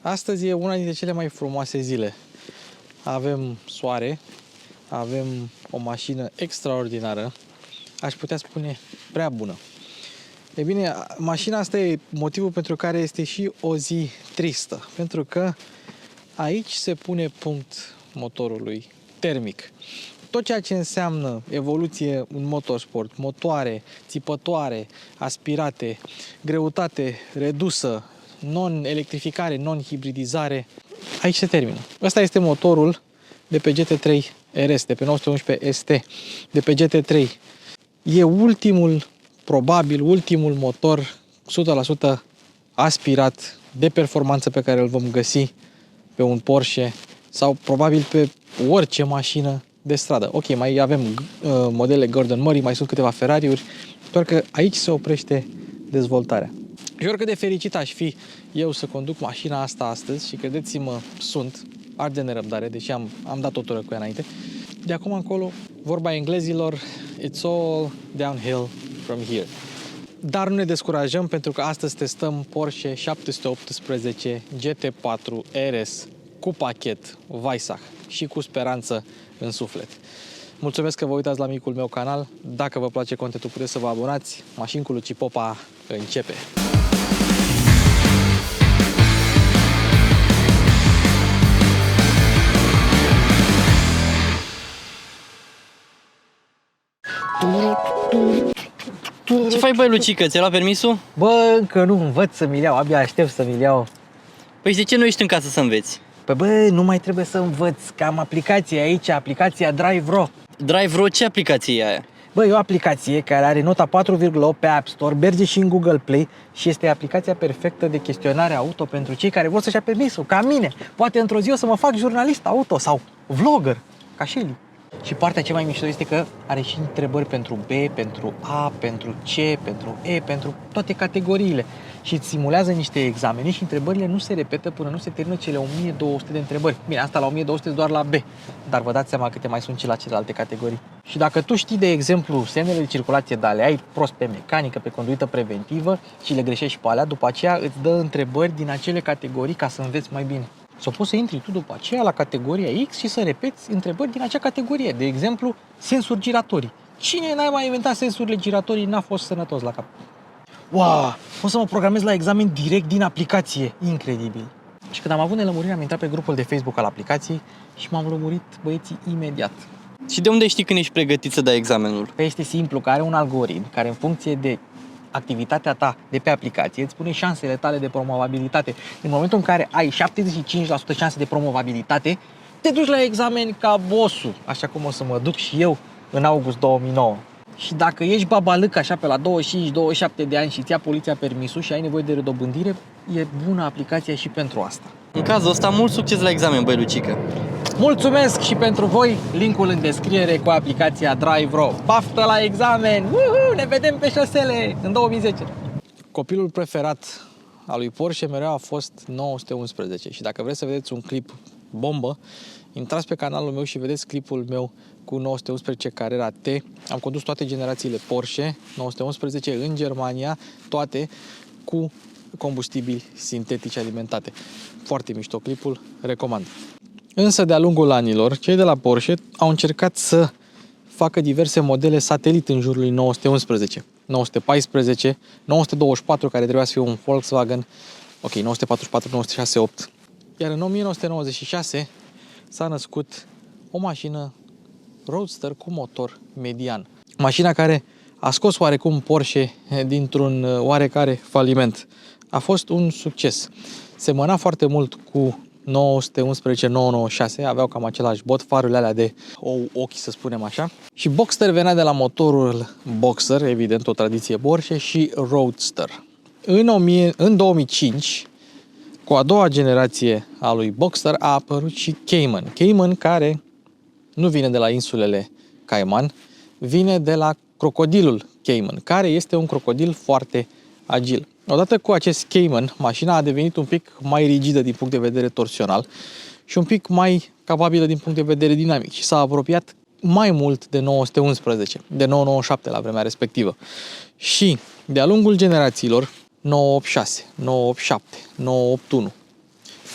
Astăzi e una dintre cele mai frumoase zile. Avem soare, avem o mașină extraordinară, aș putea spune prea bună. E bine, mașina asta e motivul pentru care este și o zi tristă, pentru că aici se pune punct motorului termic. Tot ceea ce înseamnă evoluție în motorsport, motoare, țipătoare, aspirate, greutate redusă, non-electrificare, non-hibridizare, aici se termină. Ăsta este motorul de pe GT3 RS, de pe 911 ST, de pe GT3. E probabil ultimul motor 100% aspirat de performanță pe care îl vom găsi pe un Porsche sau probabil pe orice mașină de stradă. Ok, mai avem modele Gordon Murray, mai sunt câteva Ferrari-uri, doar că aici se oprește dezvoltarea. Și oricât de fericit aș fi eu să conduc mașina asta astăzi, și credeți-mă, sunt ard de nerăbdare, deși am dat o tură cu ea înainte, de acum încolo, vorba englezilor, it's all downhill from here. Dar nu ne descurajăm, pentru că astăzi testăm Porsche 718 GT4 RS cu pachet Weissach și cu speranță în suflet. Mulțumesc că vă uitați la micul meu canal. Dacă vă place contentul, puteți să vă abonați. Mașini cu Luci Popa începe! Ce faci, băi, Lucică? Ți-ai luat permisul? Bă, încă nu învăț să mi-l iau, abia aștept să mi-l iau. Păi de ce nu ești în casă să înveți? Păi bă, nu mai trebuie să învăț, că am aplicație aici, aplicația DriveRo. DriveRo, ce aplicație e aia? Bă, e o aplicație care are nota 4,8 pe App Store, merge și în Google Play și este aplicația perfectă de chestionare auto pentru cei care vor să-și ia permisul, ca mine. Poate într-o zi o să mă fac jurnalist auto sau vlogger, ca Shelly. Și partea cea mai mișto este că are și întrebări pentru B, pentru A, pentru C, pentru E, pentru toate categoriile. Și îți simulează niște examene și întrebările nu se repetă până nu se termină cele 1200 de întrebări. Bine, asta la 1200 doar la B, dar vă dați seama câte mai sunt și la celelalte categorii. Și dacă tu știi, de exemplu, semnele de circulație de ale, ai prost pe mecanică, pe conduită preventivă și le greșești pe alea, după aceea îți dă întrebări din acele categorii ca să înveți mai bine. Sau poți să intri tu după aceea la categoria X și să repeți întrebări din acea categorie. De exemplu, sensuri giratorii. Cine n-a mai inventat sensurile giratorii n-a fost sănătos la cap? Wow! Pot să mă programez la examen direct din aplicație. Incredibil! Și când am avut nelămurire, am intrat pe grupul de Facebook al aplicației și m-am lămurit, băieții, imediat. Și de unde știi când ești pregătit să dai examenul? Păi este simplu, că are un algoritm care, în funcție de activitatea ta de pe aplicație, îți spune șansele tale de promovabilitate. În momentul în care ai 75% șanse de promovabilitate, te duci la examen ca bossul, așa cum o să mă duc și eu în august 2009. Și dacă ești babalâc așa pe la 25-27 de ani și îți ia poliția permisul și ai nevoie de redobândire, e bună aplicația și pentru asta. În cazul ăsta, mult succes la examen, băi, Lucică! Mulțumesc și pentru voi, linkul în descriere cu aplicația DriveRo. Baftă la examen! Uhu, ne vedem pe șosele în 2010! Copilul preferat al lui Porsche mereu a fost 911 și dacă vreți să vedeți un clip bombă, intrați pe canalul meu și vedeți clipul meu cu 911 Carrera T. Am condus toate generațiile Porsche 911 în Germania, toate cu combustibili sintetici alimentate. Foarte mișto clipul, recomand. Însă, de-a lungul anilor, cei de la Porsche au încercat să facă diverse modele satelit în jurul lui 911. 914, 924, care trebuia să fie un Volkswagen, ok, 944, 968. Iar în 1996 s-a născut o mașină Roadster cu motor median. Mașina care a scos oarecum Porsche dintr-un oarecare faliment. A fost un succes. Semăna foarte mult cu 911, 996, aveau cam același bot, farurile alea de ochi, să spunem așa. Și Boxster venea de la motorul Boxer, evident o tradiție Porsche, și Roadster. În 2005, cu a doua generație a lui Boxster, a apărut și Cayman. Cayman, care nu vine de la insulele Cayman, vine de la crocodilul Cayman, care este un crocodil foarte agil. Odată cu acest Cayman, mașina a devenit un pic mai rigidă din punct de vedere torsional și un pic mai capabilă din punct de vedere dinamic și s-a apropiat mai mult de 911, de 997 la vremea respectivă. Și de-a lungul generațiilor, 986, 987, 981,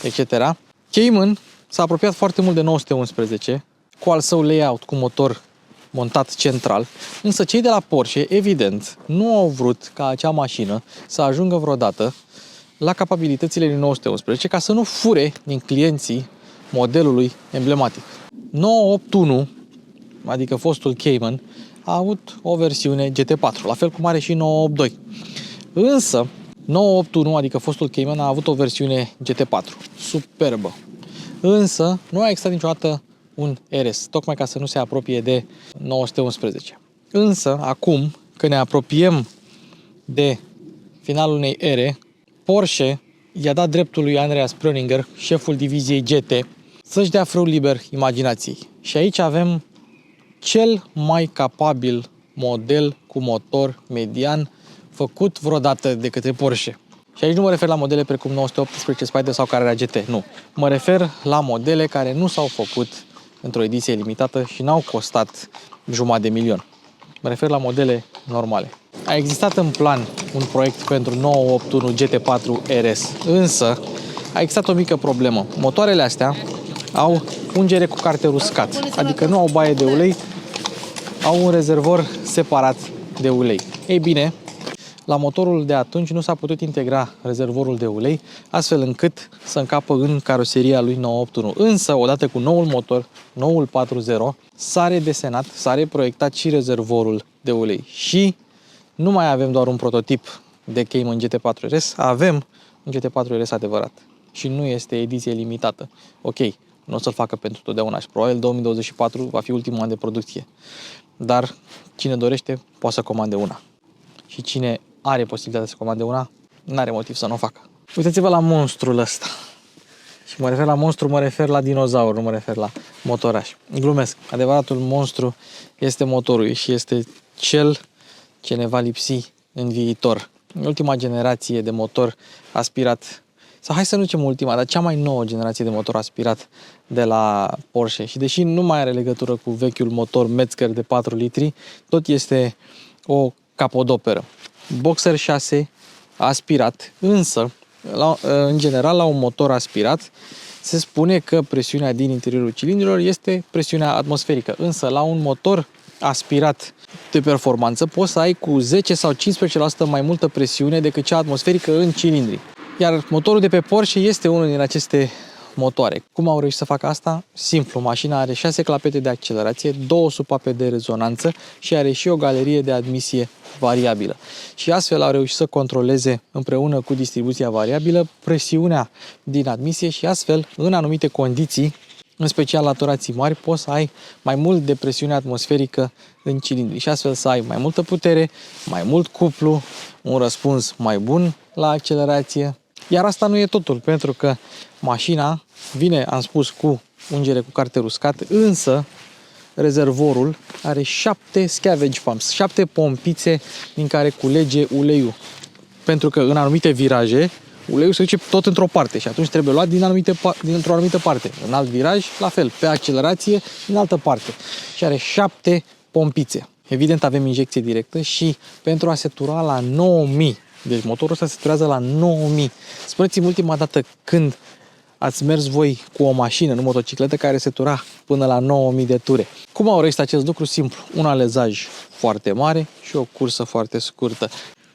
etc. Cayman s-a apropiat foarte mult de 911 cu al său layout cu motor montat central, însă cei de la Porsche, evident, nu au vrut ca acea mașină să ajungă vreodată la capabilitățile din 911 ca să nu fure din clienții modelului emblematic. 981, adică fostul Cayman, a avut o versiune GT4, la fel cum are și 982. Însă, 981, adică fostul Cayman, a avut o versiune GT4, superbă. Însă, nu a existat niciodată un RS, tocmai ca să nu se apropie de 911. Însă, acum, când ne apropiem de finalul unei ere, Porsche i-a dat dreptul lui Andreas Pröninger, șeful diviziei GT, să-și dea frâu liber imaginației. Și aici avem cel mai capabil model cu motor median făcut vreodată de către Porsche. Și aici nu mă refer la modele precum 918 Spider sau Carrera GT, nu. Mă refer la modele care nu s-au făcut într-o ediție limitată și n-au costat $500.000. Mă refer la modele normale. A existat în plan un proiect pentru 981 GT4 RS, însă a existat o mică problemă. Motoarele astea au ungere cu carter uscat, adică nu au baie de ulei, au un rezervor separat de ulei. Ei bine, la motorul de atunci nu s-a putut integra rezervorul de ulei, astfel încât să încapă în caroseria lui 981. Însă, odată cu noul motor, noul 4.0, s-a redesenat, s-a reproiectat și rezervorul de ulei. Și nu mai avem doar un prototip de Cayman GT4 RS, avem un GT4 RS adevărat. Și nu este ediție limitată. Ok, nu o să-l facă pentru totdeauna și probabil 2024 va fi ultimul an de producție. Dar cine dorește poate să comande una. Și cine are posibilitatea să comande una, n-are motiv să nu o facă. Uitați-vă la monstrul ăsta. Și mă refer la monstru, mă refer la dinozaur, nu mă refer la motoraș. Glumesc. Adevăratul monstru este motorul și este cel ce ne va lipsi în viitor. Ultima generație de motor aspirat, sau hai să nu zicem ultima, dar cea mai nouă generație de motor aspirat de la Porsche. Și deși nu mai are legătură cu vechiul motor Metzger de 4 litri, tot este o capodoperă. Boxer 6 aspirat, însă, în general, la un motor aspirat, se spune că presiunea din interiorul cilindrilor este presiunea atmosferică. Însă, la un motor aspirat de performanță, poți să ai cu 10 sau 15% mai multă presiune decât cea atmosferică în cilindri. Iar motorul de pe Porsche este unul din aceste motoare. Cum au reușit să facă asta? Simplu, mașina are 6 clapete de accelerație, 2 supape de rezonanță și are și o galerie de admisie variabilă. Și astfel au reușit să controleze împreună cu distribuția variabilă presiunea din admisie și astfel, în anumite condiții, în special la turații mari, poți să ai mai mult de presiune atmosferică în cilindri și astfel să ai mai multă putere, mai mult cuplu, un răspuns mai bun la accelerație. Iar asta nu e totul, pentru că mașina vine, am spus, cu ungere cu carter uscat, însă rezervorul are 7 scavenge pumps, 7 pompițe din care culege uleiul. Pentru că în anumite viraje, uleiul se duce tot într-o parte și atunci trebuie luat dintr-o anumită parte. În alt viraj, la fel, pe accelerație, în altă parte. Și are 7 pompițe. Evident, avem injecție directă și pentru a se tura la 9000, deci motorul ăsta se turează la 9000. Spuneți-mi ultima dată când ați mers voi cu o mașină, nu motocicletă, care se tura până la 9000 de ture. Cum au reușit acest lucru? Simplu. Un alezaj foarte mare și o cursă foarte scurtă.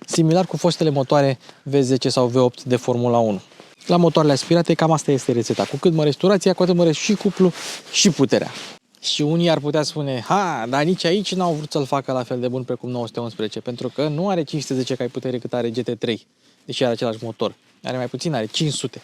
Similar cu fostele motoare V10 sau V8 de Formula 1. La motoarele aspirate, cam asta este rețeta. Cu cât mărești turația, cu atât mărești și cuplu și puterea. Și unii ar putea spune, dar nici aici n-au vrut să-l facă la fel de bun precum 911, pentru că nu are 510 cai putere cât are GT3, deși are același motor. Are mai puțin, are 500.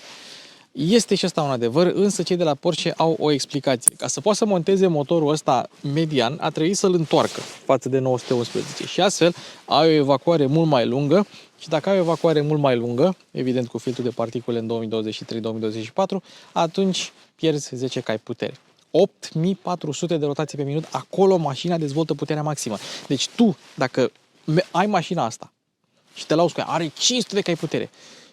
Este și asta un adevăr, însă cei de la Porsche au o explicație. Ca să poată să monteze motorul ăsta median, a trebuit să-l întoarcă față de 911 și astfel au o evacuare mult mai lungă și dacă ai o evacuare mult mai lungă, evident cu filtrul de particule în 2023-2024, atunci pierzi 10 cai putere. 8400 de rotații pe minut, acolo mașina dezvoltă puterea maximă. Deci tu, dacă ai mașina asta și te lauzi cu ea, are 500 de cai putere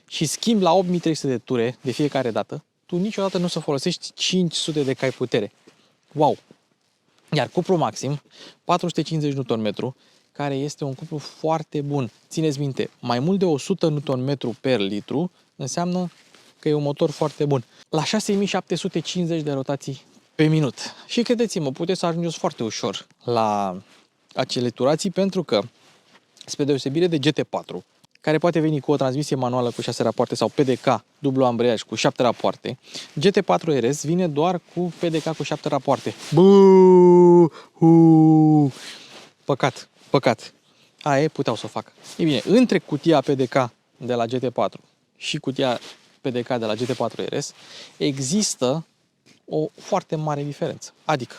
și schimbi la 8300 de ture de fiecare dată, tu niciodată nu o să folosești 500 de cai putere. Wow! Iar cuplu maxim, 450 Nm, care este un cuplu foarte bun. Țineți minte, mai mult de 100 Nm per litru înseamnă că e un motor foarte bun. La 6750 de rotații pe minut. Și credeți-mă, puteți să ajungeți foarte ușor la acele turații, pentru că, spre deosebire de GT4, care poate veni cu o transmisie manuală cu 6 rapoarte sau PDK, dublu ambreiaj cu 7 rapoarte, GT4 RS vine doar cu PDK cu 7 rapoarte. Păcat. Aia puteau să o facă. E bine, între cutia PDK de la GT4 și cutia PDK de la GT4 RS există o foarte mare diferență. Adică,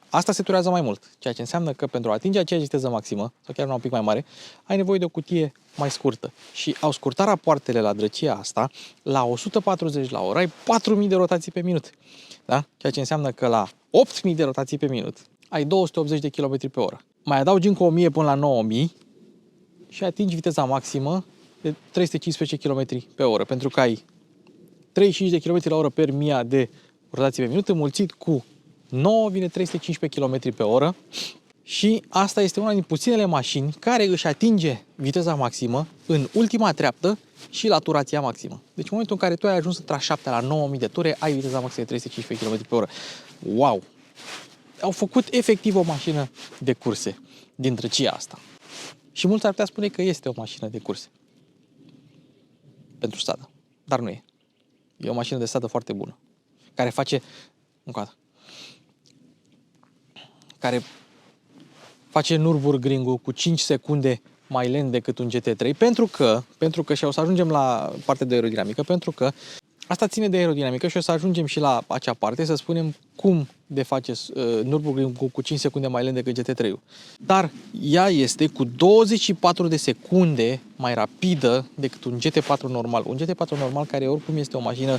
asta se turează mai mult, ceea ce înseamnă că pentru a atinge aceeași viteză maximă, sau chiar una un pic mai mare, ai nevoie de o cutie mai scurtă. Și au scurtat rapoartele la drăcia asta la 140 la oră, ai 4000 de rotații pe minut. Da? Ceea ce înseamnă că la 8000 de rotații pe minut ai 280 de km pe oră. Mai adaugi încă 1000 până la 9000 și atingi viteza maximă de 315 km pe oră, pentru că ai 35 de km la oră per 1000 de rotații pe minut, înmulțit cu 9 vine 315 km pe oră și asta este una din puținele mașini care își atinge viteza maximă în ultima treaptă și la turația maximă. Deci în momentul în care tu ai ajuns între a 7 la 9000 de ture, ai viteza maximă de 315 km pe oră. Wow! Au făcut efectiv o mașină de curse din drăcia asta. Și mulți ar putea spune că este o mașină de curse pentru stradă, dar nu e. E o mașină de stradă foarte bună, care face Nürburgring-ul cu 5 secunde mai lent decât un GT3, pentru că și o să ajungem la partea de aerodinamică, pentru că asta ține de aerodinamică și o să ajungem și la acea parte, să spunem cum de face Nürburgring cu 5 secunde mai lent decât GT3-ul. Dar ea este cu 24 de secunde mai rapidă decât un GT4 normal. Un GT4 normal care oricum este o mașină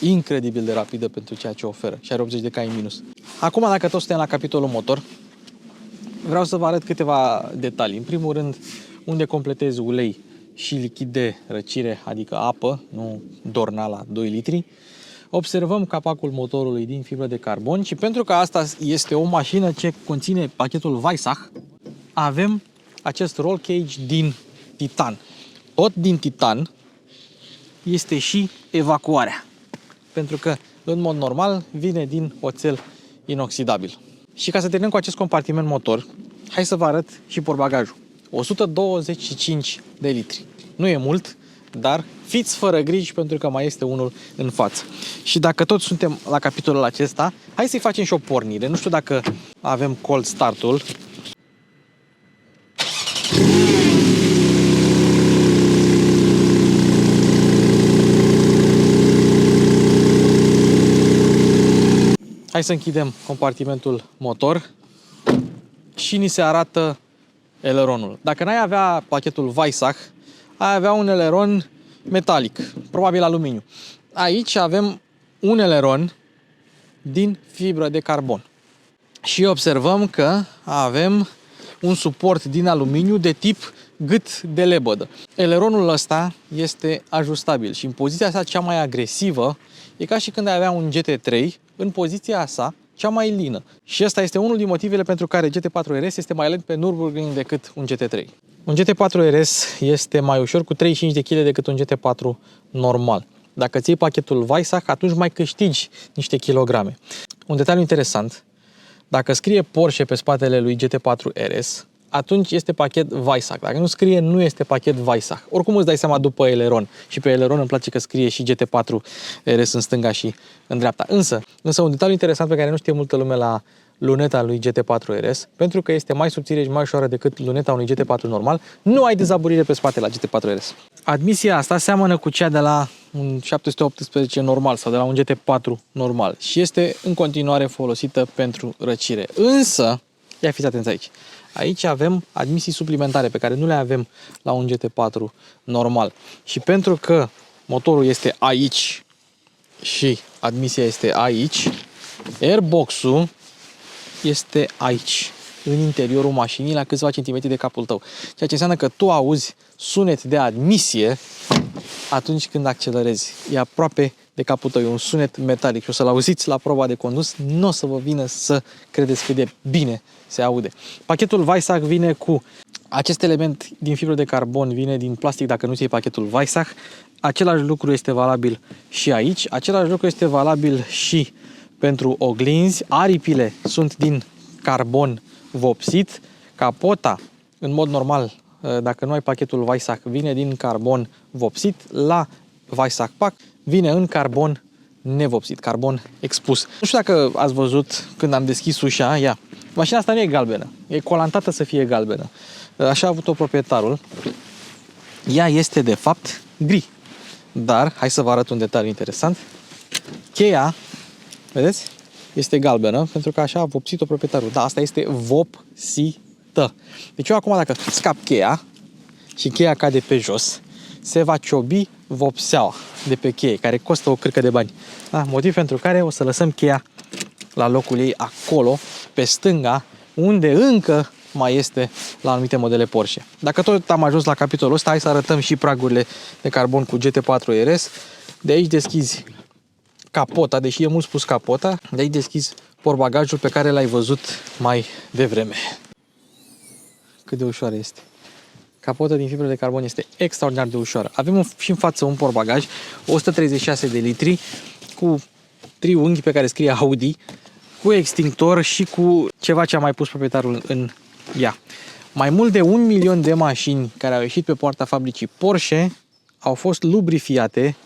incredibil de rapidă pentru ceea ce oferă și are 80 de km în minus. Acum, dacă tot suntem la capitolul motor, vreau să vă arăt câteva detalii. În primul rând, unde completez ulei și lichid de răcire, adică apă, nu dorna la 2 litri. Observăm capacul motorului din fibră de carbon și pentru că asta este o mașină ce conține pachetul Weissach, avem acest roll cage din titan. Tot din titan este și evacuarea, pentru că în mod normal vine din oțel inoxidabil. Și ca să terminăm cu acest compartiment motor, hai să vă arăt și portbagajul. 125 de litri. Nu e mult, dar fiți fără griji pentru că mai este unul în față. Și dacă tot suntem la capitolul acesta, hai să-i facem și o pornire. Nu știu dacă avem cold start-ul. Hai să închidem compartimentul motor și ni se arată eleronul. Dacă n-ai avea pachetul Weissach, ai avea un eleron metalic, probabil aluminiu. Aici avem un eleron din fibră de carbon. Și observăm că avem un suport din aluminiu de tip gât de lebădă. Eleronul ăsta este ajustabil și în poziția sa cea mai agresivă e ca și când ai avea un GT3 în poziția sa cea mai lină. Și ăsta este unul din motivele pentru care GT4 RS este mai lent pe Nürburgring decât un GT3. Un GT4 RS este mai ușor cu 35 de kg decât un GT4 normal. Dacă ții pachetul Weissach, atunci mai câștigi niște kilograme. Un detaliu interesant, dacă scrie Porsche pe spatele lui GT4 RS, atunci este pachet Weissach. Dacă nu scrie, nu este pachet Weissach. Oricum îți dai seama după eleron. Și pe eleron îmi place că scrie și GT4 RS în stânga și în dreapta. Însă un detaliu interesant pe care nu știe multă lume la luneta lui GT4 RS, pentru că este mai subțire și mai ușoară decât luneta unui GT4 normal, nu ai dezaburire pe spate la GT4 RS. Admisia asta seamănă cu cea de la un 718 normal sau de la un GT4 normal și este în continuare folosită pentru răcire. Însă, ia fiți atenți aici. Aici avem admisii suplimentare pe care nu le avem la un GT4 normal. Și pentru că motorul este aici și admisia este aici, airbox-ul este aici, în interiorul mașinii, la câțiva centimetri de capul tău. Ceea ce înseamnă că tu auzi sunet de admisie atunci când accelerezi. E aproape de capul tău, e un sunet metalic și o să-l auziți la proba de condus, nu o să vă vină să credeți cât de bine se aude. Pachetul Weissach vine cu Acest element din fibră de carbon vine din plastic dacă nu ți iei pachetul Weissach. Același lucru este valabil și aici. Același lucru este valabil și pentru oglinzi. Aripile sunt din carbon vopsit. Capota, în mod normal, dacă nu ai pachetul Weissach, vine din carbon vopsit. La Weissach Pack vine în carbon nevopsit, carbon expus. Nu știu dacă ați văzut când am deschis ușa, ia, mașina asta nu e galbenă, e colantată să fie galbenă. Așa a avut-o proprietarul. Ea este de fapt gri. Dar, hai să vă arăt un detaliu interesant. Cheia, vedeți? Este galbenă pentru că așa a vopsit-o proprietarul. Da, asta este vopsită. Deci eu acum dacă scap cheia și cheia cade pe jos, se va ciobi vopseaua de pe cheie, care costă o cârcă de bani. Da? Motiv pentru care o să lăsăm cheia la locul ei acolo, pe stânga, unde încă mai este la anumite modele Porsche. Dacă tot am ajuns la capitolul ăsta, hai să arătăm și pragurile de carbon cu GT4 RS. De aici deschizi capota, deși e mult spus capota, de aici deschizi portbagajul pe care l-ai văzut mai devreme. Cât de ușoară este. Capota din fibră de carbon este extraordinar de ușoară. Avem și în față un portbagaj, 136 de litri, cu triunghi pe care scrie Audi, cu extintor și cu ceva ce a mai pus proprietarul în ea. Mai mult de 1 milion de mașini care au ieșit pe poarta fabricii Porsche au fost lubrifiate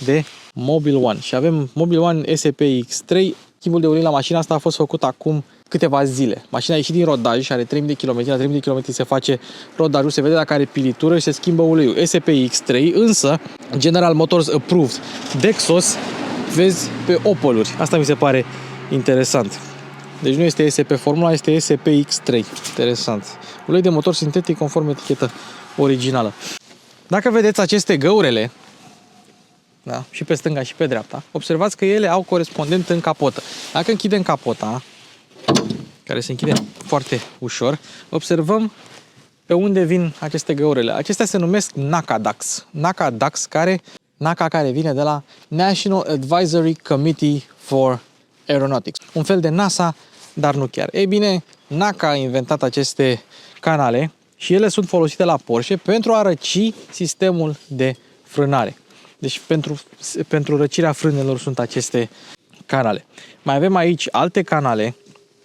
de Mobil One. Și avem Mobil One SP-X3. Schimbul de ulei la mașina asta a fost făcut acum câteva zile. Mașina a ieșit din rodaj și are 3000 de km. La 3000 de km se face rodajul, se vede dacă are pilitură și se schimbă uleiul. SP-X3, însă General Motors Approved. Dexos, vezi pe Opel-uri. Asta mi se pare interesant. Deci nu este SP Formula, este SP-X3. Interesant. Ulei de motor sintetic conform etichetă originală. Dacă vedeți aceste găurele, da, și pe stânga și pe dreapta, observați că ele au corespondent în capotă. Dacă închidem capota, care se închide foarte ușor, observăm pe unde vin aceste găurele. Acestea se numesc NACA DAX. NACA care vine de la National Advisory Committee for Aeronautics. Un fel de NASA, dar nu chiar. Ei bine, NACA a inventat aceste canale și ele sunt folosite la Porsche pentru a răci sistemul de frânare. Deci pentru răcirea frânelor sunt aceste canale. Mai avem aici alte canale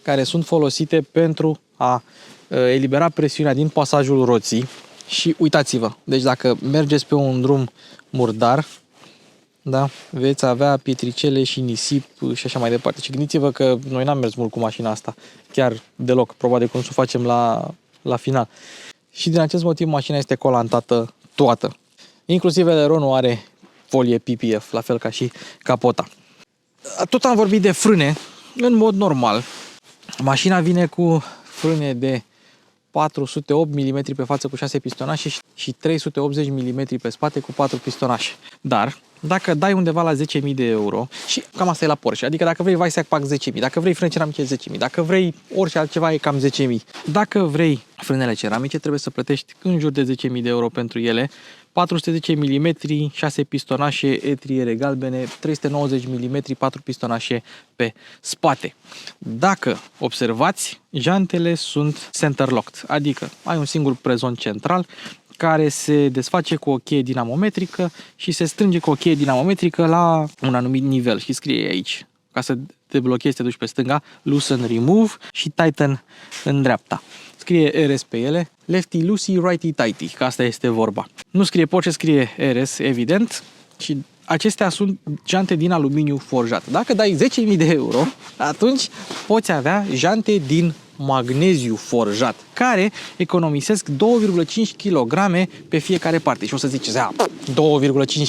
care sunt folosite pentru a elibera presiunea din pasajul roții. Și uitați-vă, deci dacă mergeți pe un drum murdar, da, veți avea pietricele și nisip și așa mai departe. Și gândiți-vă că noi n-am mers mult cu mașina asta, chiar deloc, probabil că nu o să o facem la final. Și din acest motiv mașina este colantată toată. Inclusiv eleronul are folie PPF, la fel ca și capota. Tot am vorbit de frâne, în mod normal. Mașina vine cu frâne de 408 mm pe față cu 6 pistonașe și 380 mm pe spate cu 4 pistonașe. Dar, dacă dai undeva la 10.000 de euro, și cam asta e la Porsche, adică dacă vrei Weissach Pack 10.000, dacă vrei frâne ceramice 10.000, dacă vrei orice altceva e cam 10.000. Dacă vrei frânele ceramice, trebuie să plătești în jur de 10.000 de euro pentru ele, 410 mm, 6 pistonașe, etriere galbene, 390 mm, 4 pistonașe pe spate. Dacă observați, jantele sunt center-locked, adică ai un singur prezon central care se desface cu o cheie dinamometrică și se strânge cu o cheie dinamometrică la un anumit nivel și scrie aici. Ca să te blochezi, te duci pe stânga, loosen, remove și tighten în dreapta. Scrie RS pe ele, lefty loosey, righty tighty, că asta este vorba. Nu scrie Porsche, scrie RS, evident, și acestea sunt jante din aluminiu forjat. Dacă dai 10.000 de euro, atunci poți avea jante din magneziu forjat, care economisesc 2,5 kg pe fiecare parte. Și o să ziceți, 2,5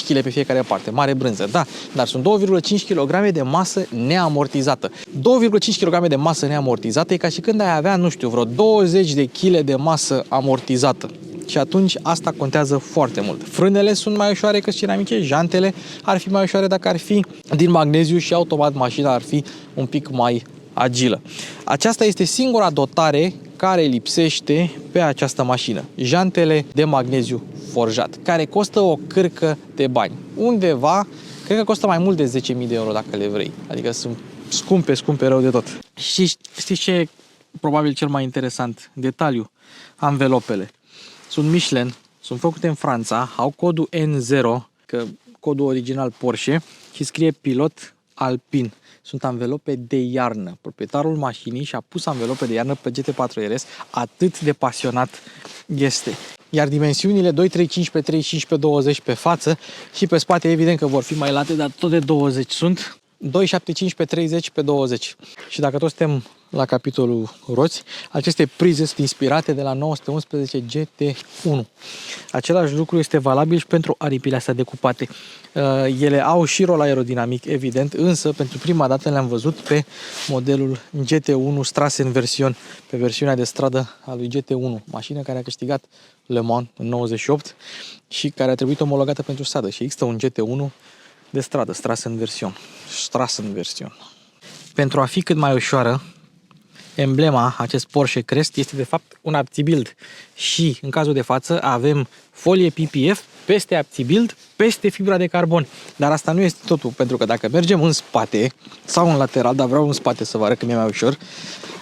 kg pe fiecare parte, mare brânză. Da, dar sunt 2,5 kg de masă neamortizată. 2,5 kg de masă neamortizată e ca și când ai avea, nu știu, vreo 20 de kg de masă amortizată. Și atunci asta contează foarte mult. Frânele sunt mai ușoare că ceramice, jantele ar fi mai ușoare dacă ar fi din magneziu și automat mașina ar fi un pic mai agilă. Aceasta este singura dotare care lipsește pe această mașină. Jantele de magneziu forjat, care costă o cârcă de bani. Undeva, cred că costă mai mult de 10.000 de euro dacă le vrei. Adică sunt scumpe rău de tot. Și știți ce e probabil cel mai interesant detaliu? Anvelopele. sunt Michelin, sunt făcute în Franța, au codul N0, că codul original Porsche, și scrie pilot alpin. Sunt anvelope de iarnă. Proprietarul mașinii și-a pus anvelope de iarnă pe GT4 RS, atât de pasionat este. Iar dimensiunile 2, 3, 15, 35 pe 20 pe față și pe spate, evident că vor fi mai late, dar tot de 20 sunt. 2, 7, 15, 30 pe 20. Și dacă tot suntem la capitolul roți, aceste prize sunt inspirate de la 911 GT1. Același lucru este valabil și pentru aripile astea decupate. Ele au și rol aerodinamic, evident, însă pentru prima dată le-am văzut pe modelul GT1 Strassen version, pe versiunea de stradă a lui GT1, mașină care a câștigat Le Mans în 98 și care a trebuit omologată pentru stradă. Și există un GT1 de stradă, Strassen version. Pentru a fi cât mai ușoară, emblema, acest Porsche Crest, este de fapt un AptiBuild și în cazul de față avem folie PPF peste AptiBuild, peste fibra de carbon. Dar asta nu este totul, pentru că dacă mergem în spate sau în lateral, dar vreau în spate să vă arăt că mi-e mai ușor,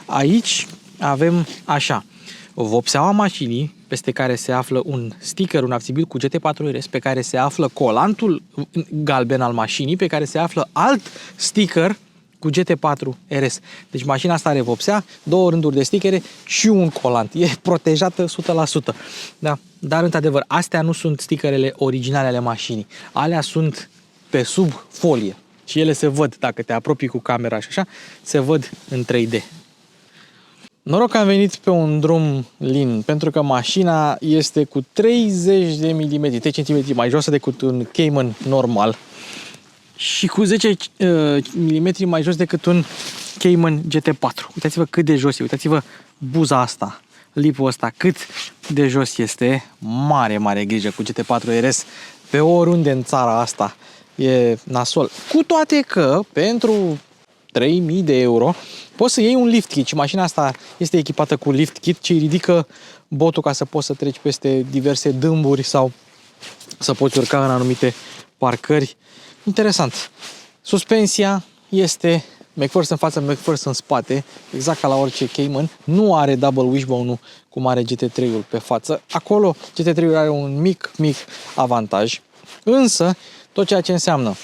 aici avem așa, vopseaua mașinii, peste care se află un sticker, un AptiBuild cu GT4 RS, pe care se află colantul galben al mașinii, pe care se află alt sticker cu GT4 RS. Deci mașina asta are vopsea, 2 rânduri de stickere și un colant. E protejată 100%. Da? Dar, într-adevăr, astea nu sunt stickerele originale ale mașinii. Alea sunt pe sub folie. Și ele se văd, dacă te apropii cu camera și așa, se văd în 3D. Noroc că am venit pe un drum lin, pentru că mașina este cu 30 de mm, 3 cm mai joasă decât un Cayman normal și cu 10 mm mai jos decât un Cayman GT4. Uitați-vă cât de jos e, uitați-vă buza asta, lipul ăsta, cât de jos este. Mare, mare grijă cu GT4 RS pe oriunde în țara asta. E nasol. Cu toate că pentru 3000 de euro poți să iei un lift kit și mașina asta este echipată cu lift kit ce îi ridică botul ca să poți să treci peste diverse dâmburi sau să poți urca în anumite parcări. Interesant. Suspensia este McPherson în față, McPherson în spate, exact ca la orice Cayman. Nu are double wishbone-ul cum are GT3-ul pe față. Acolo GT3-ul are un mic avantaj. Însă, tot ceea ce înseamnă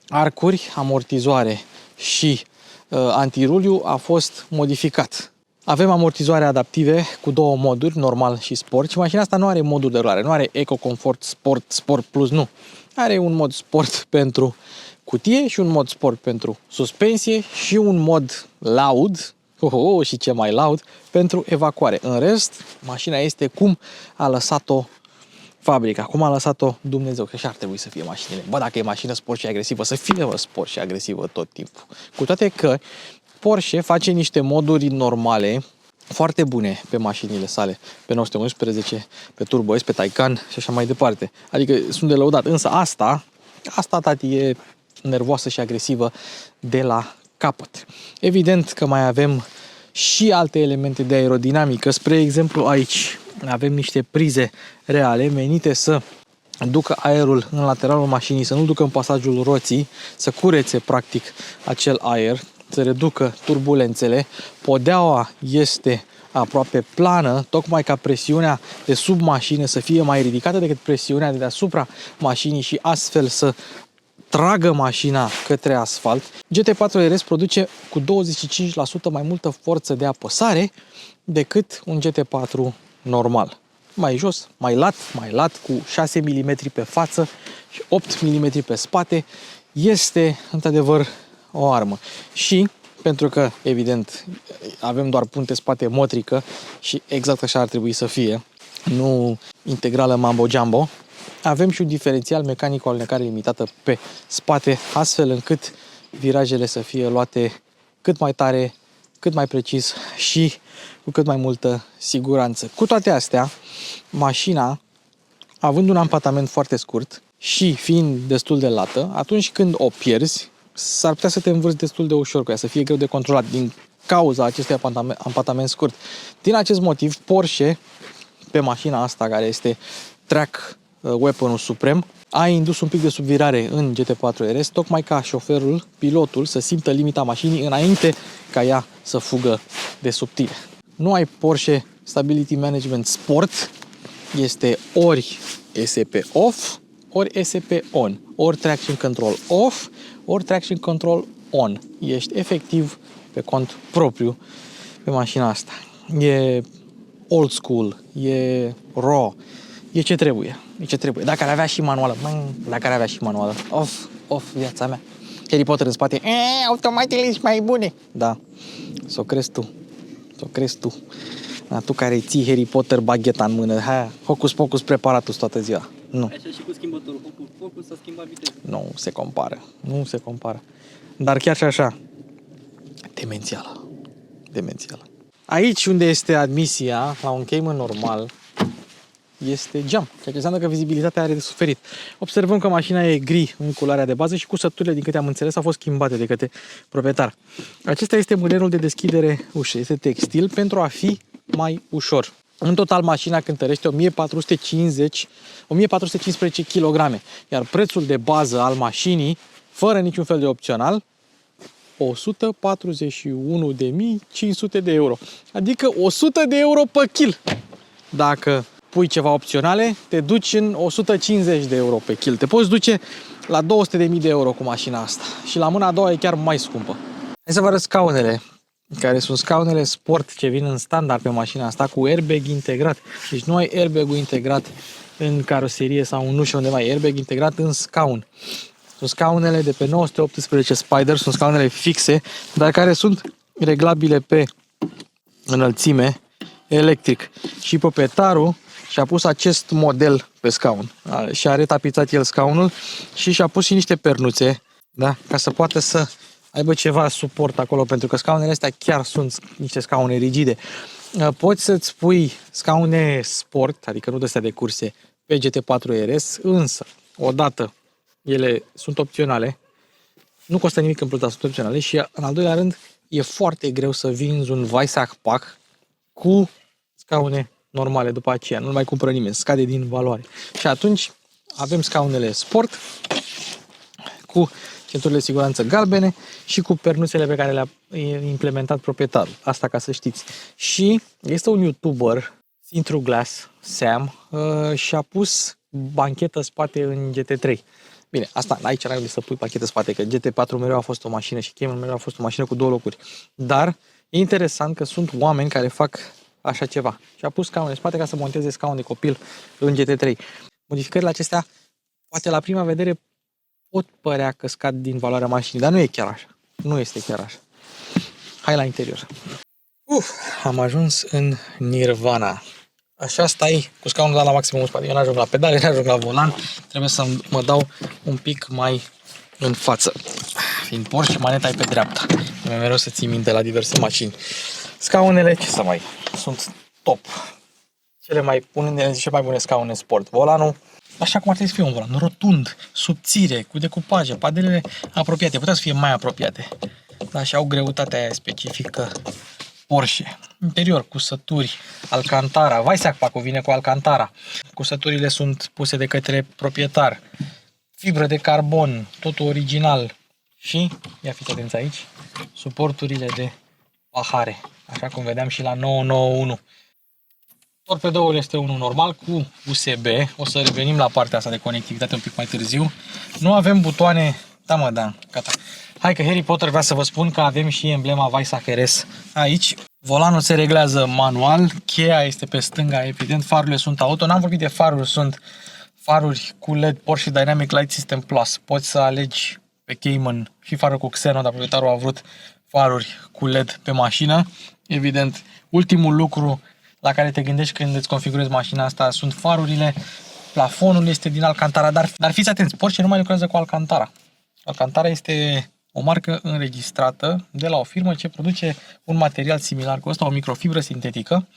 arcuri, amortizoare și antiruliu a fost modificat. Avem amortizoare adaptive cu 2 moduri, normal și sport, și mașina asta nu are modul de rulare, nu are Eco, Comfort, Sport, Sport Plus, nu. Are un mod sport pentru cutie și un mod sport pentru suspensie și un mod loud, și ce mai loud, pentru evacuare. În rest, mașina este cum a lăsat-o fabrica, cum a lăsat-o Dumnezeu, că așa ar trebui să fie mașinile. Bă, dacă e mașină sport și agresivă, să fie sport și agresivă tot timpul. Cu toate că Porsche face niște moduri normale foarte bune pe mașinile sale, pe 911, pe Turbo S, pe Taycan și așa mai departe. Adică sunt de lăudat. Însă asta, tati, e nervoasă și agresivă de la capăt. Evident că mai avem și alte elemente de aerodinamică. Spre exemplu, aici avem niște prize reale menite să ducă aerul în lateralul mașinii, să nu ducă în pasajul roții, să curețe practic acel aer, să reducă turbulențele. Podeaua este aproape plană, tocmai ca presiunea de sub mașină să fie mai ridicată decât presiunea de deasupra mașinii și astfel să tragă mașina către asfalt. GT4 RS produce cu 25% mai multă forță de apăsare decât un GT4 normal. Mai jos, mai lat, cu 6 mm pe față și 8 mm pe spate. Este într-adevăr o armă. Și pentru că, evident, avem doar punte spate motrică și exact așa ar trebui să fie, nu integrală mambo-jumbo, avem și un diferențial mecanic cu alunecare limitată pe spate, astfel încât virajele să fie luate cât mai tare, cât mai precis și cu cât mai multă siguranță. Cu toate astea, mașina, având un ampatament foarte scurt și fiind destul de lată, atunci când o pierzi, s-ar putea să te învârți destul de ușor cu ea, să fie greu de controlat din cauza acestui ampatament scurt. Din acest motiv, Porsche, pe mașina asta, care este track weapon-ul suprem, a indus un pic de subvirare în GT4 RS, tocmai ca șoferul, pilotul, să simtă limita mașinii înainte ca ea să fugă de sub tine. Nu ai Porsche Stability Management Sport, este ori ESP off, ori ESP on, ori traction control off, ori traction control on. Ești efectiv pe cont propriu pe mașina asta. E old school, e raw, e ce trebuie. E ce trebuie. Dacă ar avea și manuală, dacă ar avea și manuală, off viața mea. Harry Potter în spate, automatele sunt mai bune. Da, s-o crezi tu. Da, tu care ții Harry Potter bagheta în mână, hocus pocus preparatul toată ziua. Nu. Așa și cu schimbătorul, focus s-a schimbat viteza. Nu se compară. Dar chiar și așa, demențială. Aici unde este admisia la un Cayman normal, este geam, ceea ce înseamnă că vizibilitatea are de suferit. Observăm că mașina e gri în culoarea de bază și cusăturile, din câte am înțeles, au fost schimbate de către proprietar. Acesta este mânerul de deschidere ușă, este textil pentru a fi mai ușor. În total, mașina cântărește 1415 kg, iar prețul de bază al mașinii, fără niciun fel de opțional, 141.500 de euro. Adică 100 de euro pe kil. Dacă pui ceva opționale, te duci în 150 de euro pe kil. Te poți duce la 200.000 de euro cu mașina asta. Și la mâna a doua e chiar mai scumpă. Hai să vă arăt scaunele, care sunt scaunele sport ce vin în standard pe mașina asta cu airbag integrat. Deci nu ai airbag-ul integrat în caroserie sau nu știu unde mai, airbag integrat în scaun. Sunt scaunele de pe 918 Spider, sunt scaunele fixe, dar care sunt reglabile pe înălțime electric. Și proprietarul și-a pus acest model pe scaun. Și-a retapizat el scaunul și și-a pus și niște pernuțe, da? Ca să poată să aibă ceva suport acolo, pentru că scaunele astea chiar sunt niște scaune rigide. Poți să-ți pui scaune sport, adică nu de-astea de curse, pe GT4 RS, însă, odată, ele sunt opționale, nu costă nimic în plus, dar sunt opționale și, în al doilea rând, e foarte greu să vinzi un Weissach Pack cu scaune normale după aceea. Nu mai cumpără nimeni, scade din valoare. Și atunci avem scaunele sport cu centurile de siguranță galbene și cu pernuțele pe care le-a implementat proprietarul. Asta ca să știți. Și este un YouTuber, Intru Glass, Sam, și-a pus banchetă spate în GT3. Bine, asta aici n-ai unde să pui banchetă spate, că GT4 mereu a fost o mașină și Cayman mereu a fost o mașină cu două locuri. Dar e interesant că sunt oameni care fac așa ceva. Și a pus scaune spate ca să monteze scaun de copil în GT3. Modificările acestea, poate la prima vedere, pot părea că scad din valoarea mașinii, dar nu e chiar așa. Nu este chiar așa. Hai la interior. Am ajuns în Nirvana. Așa stai cu scaunul dat la maximum spate. Eu n-ajung la pedale, n-ajung la volan. Trebuie să mă dau un pic mai în față. Fiind Porsche, maneta e pe dreapta. E mereu să ții minte la diverse mașini. Scaunele, ce să mai, sunt top. Unele dintre cele mai bune scaune sport. Volanul, așa cum ar trebui să fie un volan, rotund, subțire, cu decupaje, padelele apropiate. Putea să fie mai apropiate. Dar și au greutatea aia specifică Porsche. Interior, cusături, Alcantara. Weissach Pack-ul vine cu Alcantara. Cusăturile sunt puse de către proprietar. Fibră de carbon, totul original. Și, ia fiți atenți aici, suporturile de pahare. Așa cum vedeam și la 991. Torpedoul este unul normal cu USB. O să revenim la partea asta de conectivitate un pic mai târziu. Nu avem butoane. Da, gata. Hai că Harry Potter vrea să vă spun că avem și emblema Weissach RS aici. Volanul se reglează manual, cheia este pe stânga, evident, farurile sunt auto. N-am vorbit de faruri, sunt faruri cu LED Porsche Dynamic Light System Plus. Poți să alegi pe Cayman și faruri cu Xenon, dar proprietarul a vrut faruri cu LED pe mașină. Evident, ultimul lucru la care te gândești când îți configurezi mașina asta sunt farurile. Plafonul este din Alcantara, dar fiți atenți, Porsche nu mai lucrează cu Alcantara. Alcantara este o marcă înregistrată de la o firmă ce produce un material similar cu ăsta, o microfibră sintetică,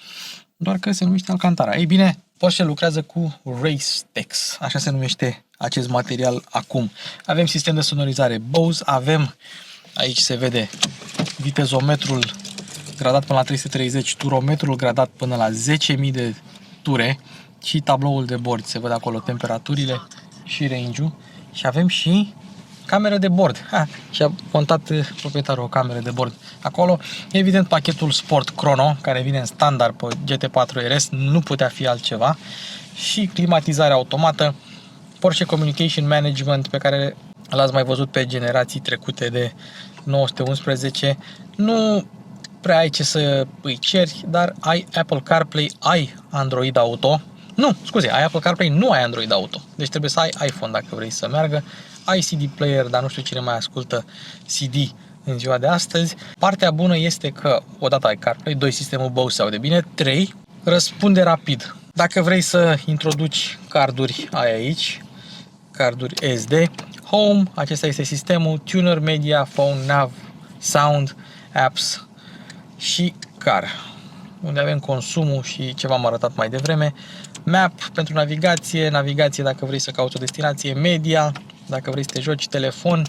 doar că se numește Alcantara. Ei bine, Porsche lucrează cu Racetex, așa se numește acest material acum. Avem sistem de sonorizare Bose, avem, aici se vede, vitezometrul gradat până la 330, turometrul gradat până la 10.000 de ture și tabloul de bord, se văd acolo temperaturile și range-ul și avem și cameră de bord. Și-a montat proprietarul o cameră de bord acolo. Evident, pachetul Sport Chrono, care vine în standard pe GT4 RS, nu putea fi altceva. și climatizare automată, Porsche Communication Management pe care l-ați mai văzut pe generații trecute de 911. Nu prea ai ce să îi ceri, dar ai Apple CarPlay, ai Android Auto. Nu, scuze, ai Apple CarPlay, nu ai Android Auto. Deci trebuie să ai iPhone dacă vrei să meargă. Ai CD player, dar nu știu cine mai ascultă CD în ziua de astăzi. Partea bună este că odată ai CarPlay, 2, sistemul Bose se aude bine, 3, răspunde rapid. Dacă vrei să introduci carduri, ai aici carduri SD. Home, acesta este sistemul, tuner, media, phone, nav, sound, apps și car, unde avem consumul și ce v-am arătat mai devreme. Map pentru navigație, navigație dacă vrei să cauți o destinație, media, dacă vrei să te joci, telefon,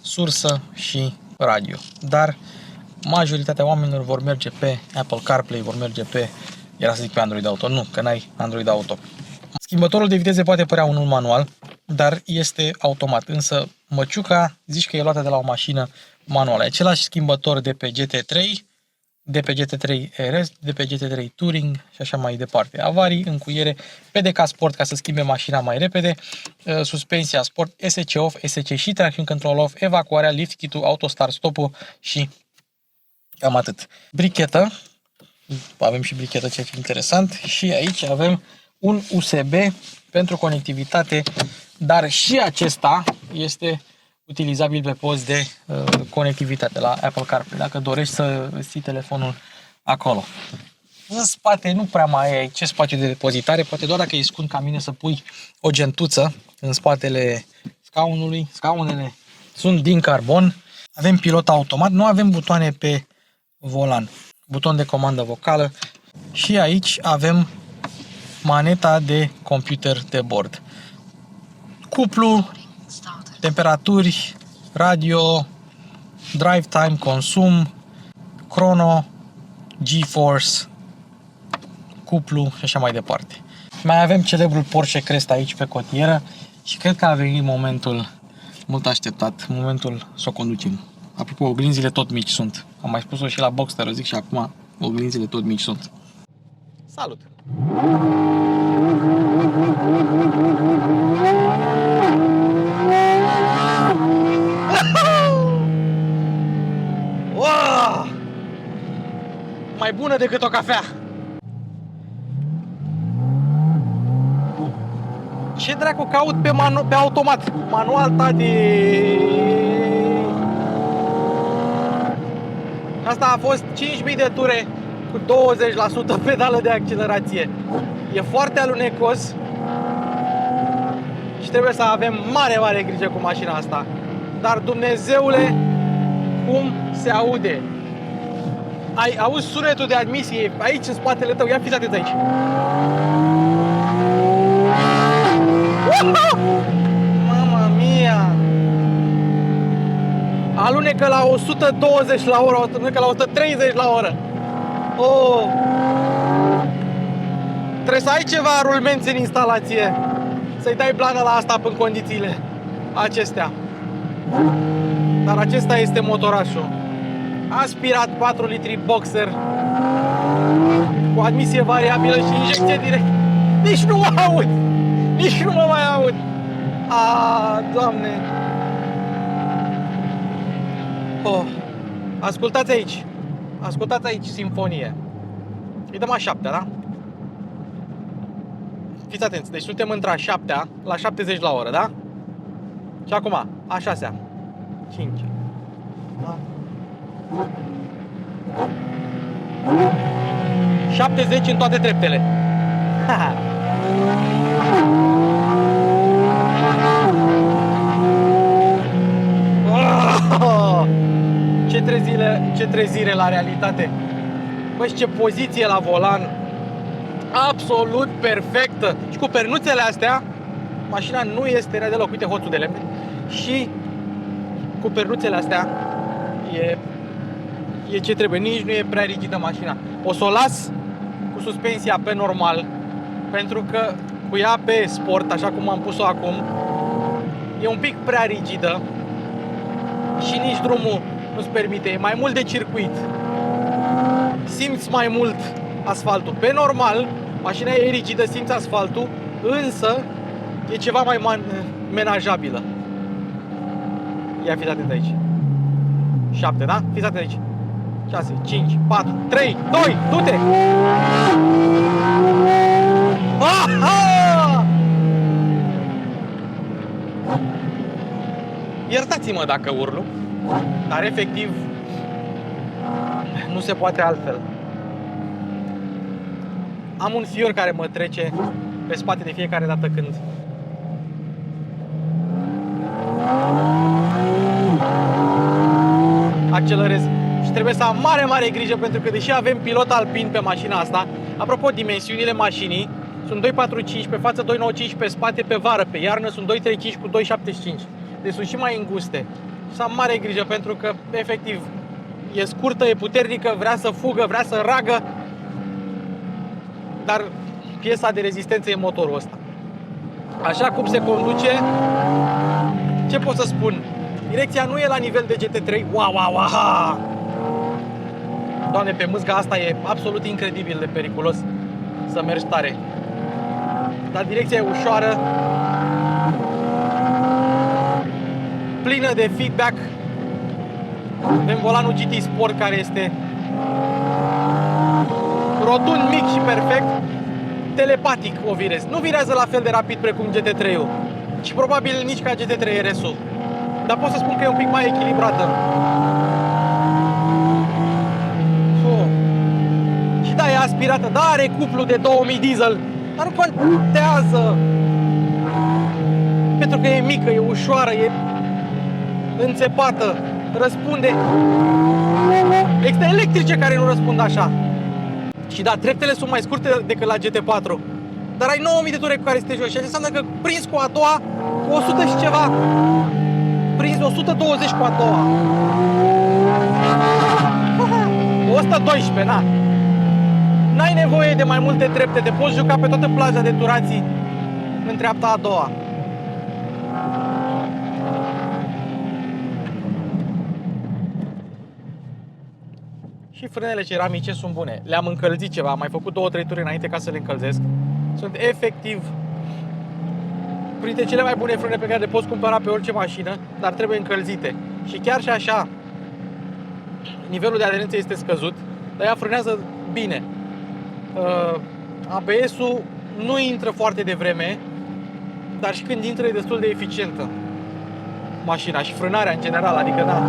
sursă și radio. Dar majoritatea oamenilor vor merge pe Apple CarPlay, vor merge pe, era să zic pe Android Auto, nu, că n-ai Android Auto. Schimbătorul de viteze poate părea unul manual, dar este automat, însă măciuca zici că e luată de la o mașină manuală. Același schimbător de pe GT3, de pe GT3 RS, de pe GT3 Touring și așa mai departe. Avarii, încuiere, PDK Sport ca să schimbe mașina mai repede, suspensia Sport, SC Off, SC și Traction Control Off, evacuarea, lift kit-ul, auto start stop-ul și cam atât. Brichetă, avem și brichetă, ce e interesant, și aici avem un USB pentru conectivitate, dar și acesta este utilizabil pe post de conectivitate la Apple CarPlay, dacă dorești să ții telefonul acolo. În spate nu prea mai ai ce spațiu de depozitare, poate doar dacă e scund ca mine să pui o gentuță în spatele scaunului. Scaunele sunt din carbon, avem pilot automat, nu avem butoane pe volan, buton de comandă vocală și aici avem maneta de computer de bord. Cuplu, temperaturi, radio, drive time, consum, crono, GeForce, cuplu și așa mai departe. Mai avem celebrul Porsche Crest aici pe cotieră și cred că a venit momentul mult așteptat, momentul să o conducem. Apropo, oglinzile tot mici sunt. Am mai spus-o și la Boxster, o zic și acum, oglinzile tot mici sunt. Salut! Wow! Mai bună decât o cafea! Ce dracu caut pe automat? Manual, tati! Asta a fost 5.000 de ture cu 20% pedală de accelerație. E foarte alunecos și trebuie să avem mare grijă cu mașina asta. Dar Dumnezeule, cum se aude! Auzi sunetul de admisie aici în spatele tău, ia fiți atenți aici. Mama mia! Alunecă la 120 la oră, alunecă la 130 la oră. Oh! Trebuie să ai ceva rulmenți în instalație, să-i dai blană la asta în condițiile acestea. Dar acesta este motorașul. Aspirat 4 litri boxer cu admisie variabilă și injecție direct. Nici nu mă aud! Nici nu mă mai aud! Doamne! Oh. Ascultați aici! Ascultați aici simfonie. Îi dăm a 7-a, da? Fiți atenți, deci suntem între a 7-a la 70 la oră, da? Și acum, a 6-a 5 da? 70 în toate treptele. Ce trezire la realitate. Băi, ce poziție la volan. Absolut perfectă. Și cu pernuțele astea mașina nu este rea deloc. Uite hoțul de lemne. Și cu pernuțele astea e ce trebuie. Nici nu e prea rigidă mașina. O să o las cu suspensia pe normal, pentru că cu ea pe sport, așa cum am pus-o acum, e un pic prea rigidă și nici drumul nu-ți permite. E mai mult de circuit. Simți mai mult asfaltul. Pe normal, mașina e rigidă, simți asfaltul, însă e ceva mai menajabilă. Ia fiți atent aici. 7, da? Fiți atent aici. 6, 5, 4, 3, 2, du-te! Aha! Iertați-mă dacă urlu, dar efectiv nu se poate altfel. Am un fior care mă trece pe spate de fiecare dată când accelerez. Și trebuie să am mare grijă, pentru că deși avem pilot alpin pe mașina asta, apropo, dimensiunile mașinii sunt 2,45 pe față, 2,95 pe spate, pe vară, pe iarnă sunt 2,35 cu 2,75. Deci sunt și mai înguste. Și să am mare grijă, pentru că efectiv e scurtă, e puternică, vrea să fugă, vrea să ragă, dar piesa de rezistență e motorul ăsta. Așa cum se conduce, ce pot să spun? Direcția nu e la nivel de GT3. Wow, wow, wow! Doamne, pe mâzga asta e absolut incredibil de periculos să mergi tare. Dar direcția e ușoară, plină de feedback. Avem volanul GT Sport, care este rotund, mic și perfect. Telepatic o virez. Nu virează la fel de rapid precum GT3-ul și probabil nici ca GT3 RS-ul, dar pot să spun că e un pic mai echilibrată. Și da, e aspirată, da, are cuplu de 2000 diesel, dar nu contează, pentru că e mică, e ușoară, e înțepată, răspunde. Există electrice care nu răspund așa. Și da, treptele sunt mai scurte decât la GT4, dar ai 9000 de ture cu care să te joci. Și asta înseamnă că prins cu a doua, cu 100 și ceva, prins 120 cu a doua, 112, na. N-ai nevoie de mai multe trepte, te poți juca pe toată plaja de turații în treapta a doua. Și frânele ceramice sunt bune. Le-am încălzit ceva, am mai făcut 2-3 turi înainte ca să le încălzesc. Sunt efectiv printre cele mai bune frâne pe care le poți cumpăra pe orice mașină, dar trebuie încălzite. Și chiar și așa, nivelul de aderență este scăzut, dar ea frânează bine. ABS-ul nu intră foarte devreme, dar și când intră e destul de eficientă mașina și frânarea în general, adică da.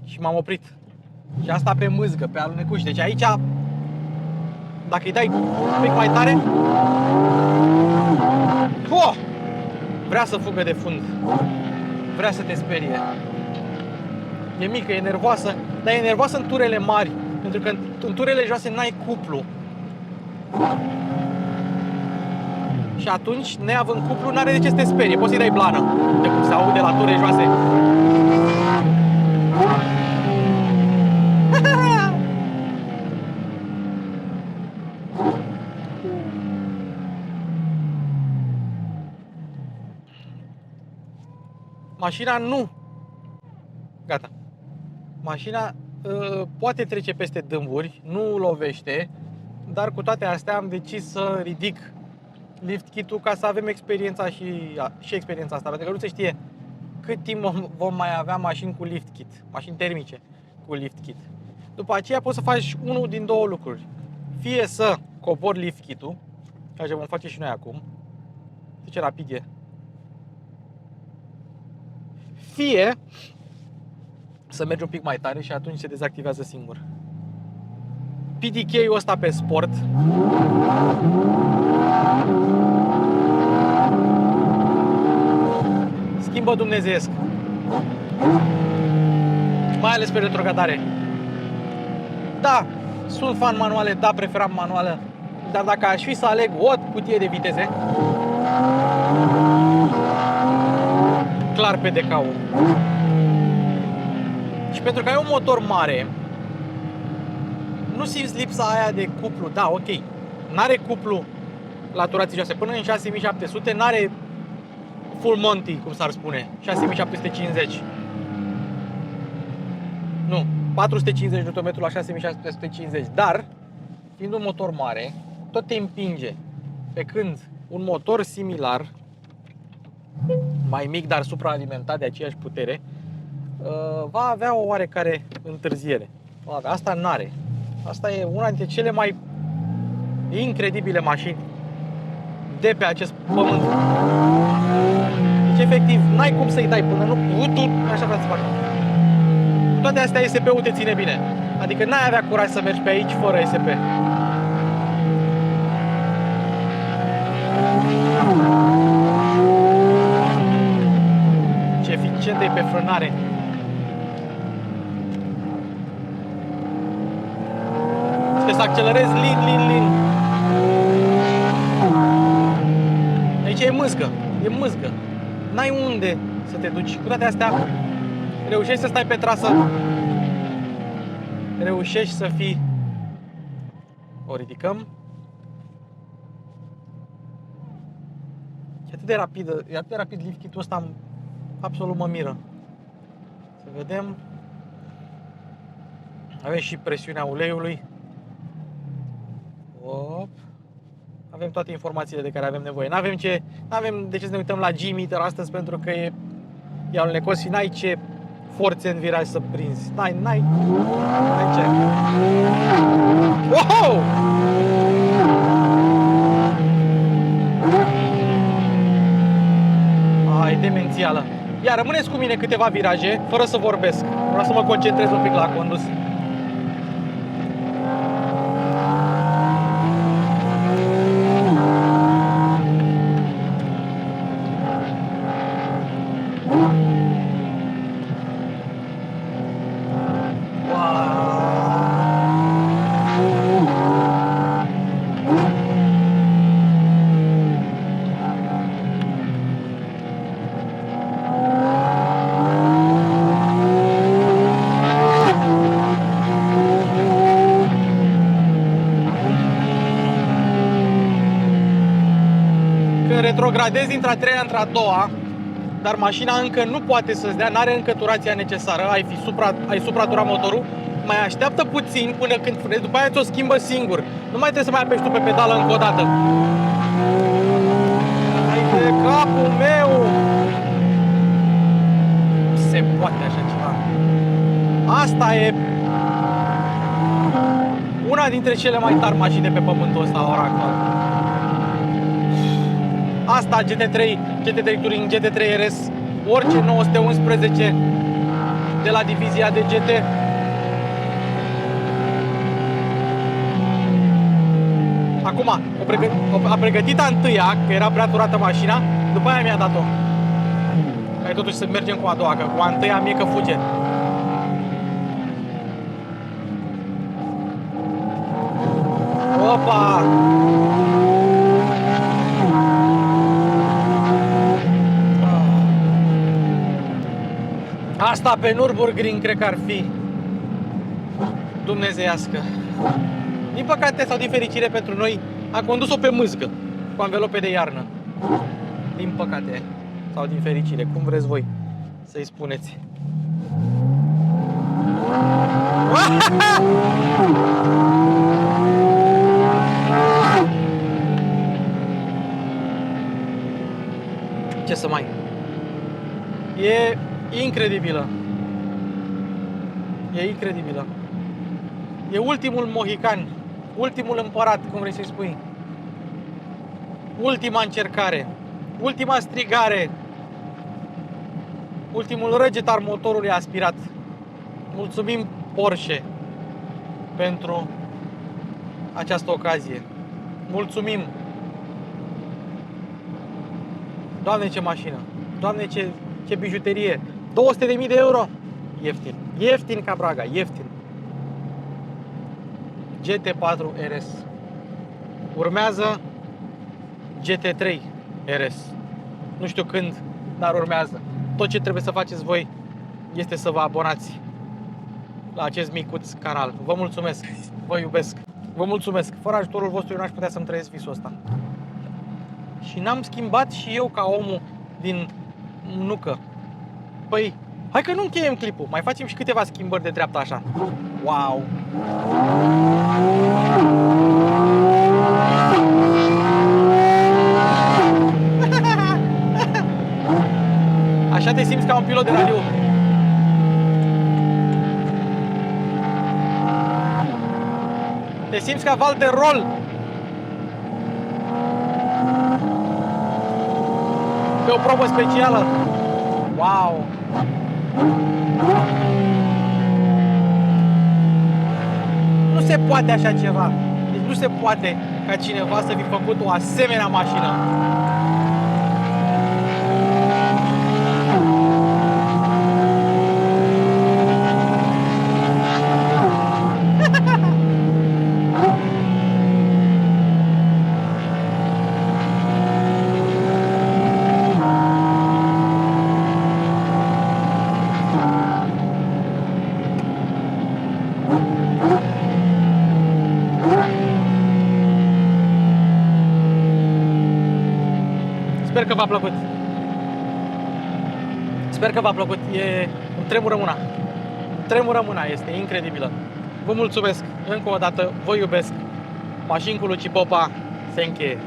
Și m-am oprit. Și asta pe mâzgă, pe alunecuși. Deci aici, dacă îi dai un pic mai tare, vrea să fugă de fund. Vrea să te sperie. E mică, e nervoasă, dar e nervoasă în turele mari, pentru că în turele joase n-ai cuplu. Și atunci, neavând cuplu, n-are de ce să te sperie. Poți să-i dai blană, de cum se aude la ture joase. Mașina nu. Gata. Mașina poate trece peste dâmburi, nu lovește, dar cu toate astea am decis să ridic lift kit-ul ca să avem experiența și experiența asta, pentru că nu se știe cât timp vom mai avea mașini cu lift kit, mașini termice cu lift kit. După aceea poți să faci unul din două lucruri. Fie să cobori lift kit-ul, ceea ce vom face și noi acum. Ce rapid e. Fie să mergi un pic mai tare și atunci se dezactivează singur. PDK-ul ăsta pe sport schimbă dumnezeiesc. Mai ales pe retrogradare. Da, sunt fan manuale, da, preferam manuală, dar dacă aș fi să aleg o cutie de viteze, clar PDK-ul. Și pentru că ai un motor mare, nu simți lipsa aia de cuplu. Da, ok, n-are cuplu la turații joase. Până în 6700 n-are full Monty, cum s-ar spune, 6750. Nu, 450 Nm la 6750, dar fiind un motor mare, tot te împinge. Pe când un motor similar, mai mic, dar supraalimentat de aceeași putere, va avea o oarecare întârziere. Asta n-are. Asta e una dintre cele mai incredibile mașini de pe acest pământ. Deci, efectiv, n-ai cum să-i dai până nu... Așa vrea să facă. Toate astea ESP-ul te ține bine. Adică n-ai avea curaj să mergi pe aici fără ESP. Ce eficient e pe frânare. Trebuie să accelerezi lin. Aici e mâzgă. E mâzgă. N-ai unde să te duci. Cu toate astea, reușești să stai pe trasă. Reușești să fii... O ridicăm. E atât de rapidă, e atât de rapid lift kit-ul ăsta, absolut mă miră. Să vedem. Avem și presiunea uleiului. Op. Avem toate informațiile de care avem nevoie. N-avem de ce să ne uităm la G-meter astăzi, pentru că e alunecos și n-ai ce forțe în viraj să prinzi. N-ai ce. Wow! Ai, demențială. Ia, rămâneți cu mine câteva viraje, fără să vorbesc. Vreau să mă concentrez un pic la condus. Retrogradezi dintre a treia între a doua, dar mașina încă nu poate să-ți dea, n-are încă turația necesară, ai supraturat motorul, mai așteaptă puțin până când frânezi, după aia ți-o schimbă singur. Nu mai trebuie să mai apeși tu pe pedală încă o dată. Hai de capul meu! Nu se poate așa ceva. Asta e una dintre cele mai tari mașini de pe pământul ăsta la ora actuală. Asta, GT3 Touring, GT3 RS, orice 911 de la divizia de GT. Acum, a pregătit a întâia, că era prea turată mașina, după aia mi-a dat-o. Hai totuși să mergem cu a doua, că cu a întâia mie că fuge. Opa! Asta pe Nürburgring cred că ar fi dumnezeiască. Din păcate sau din fericire pentru noi, a condus-o pe mâzgă, cu anvelope de iarnă. Din păcate sau din fericire, cum vreți voi să-i spuneți. Ce să mai... E incredibilă. E incredibilă. E ultimul mohican, ultimul împărat, cum vrei să-i spui. Ultima încercare, ultima strigare, ultimul răget al motorului aspirat. Mulțumim Porsche pentru această ocazie. Mulțumim. Doamne, ce mașină! Doamne, ce bijuterie! 200.000 de euro! Ieftin. Ieftin ca Braga, ieftin. GT4 RS. Urmează GT3 RS. Nu știu când, dar urmează. Tot ce trebuie să faceți voi este să vă abonați la acest micuț canal. Vă mulțumesc, vă iubesc, vă mulțumesc. Fără ajutorul vostru eu n-aș putea să-mi trăiesc visul ăsta. Și n-am schimbat și eu ca omul din nucă. Păi, hai că nu încheiem clipul. Mai facem și câteva schimbări de dreapta așa. Wow! Așa te simți ca un pilot de radio. Te simți ca Walter Roll. Pe o probă specială. Wow! Nu se poate așa ceva. Deci nu se poate ca cineva să fi făcut o asemenea mașină. Sper că v-a plăcut. Sper că v-a plăcut. Îmi tremură mâna. Îmi tremură mâna, este incredibilă. Vă mulțumesc încă o dată, vă iubesc. Mașini cu Luci Popa se încheie.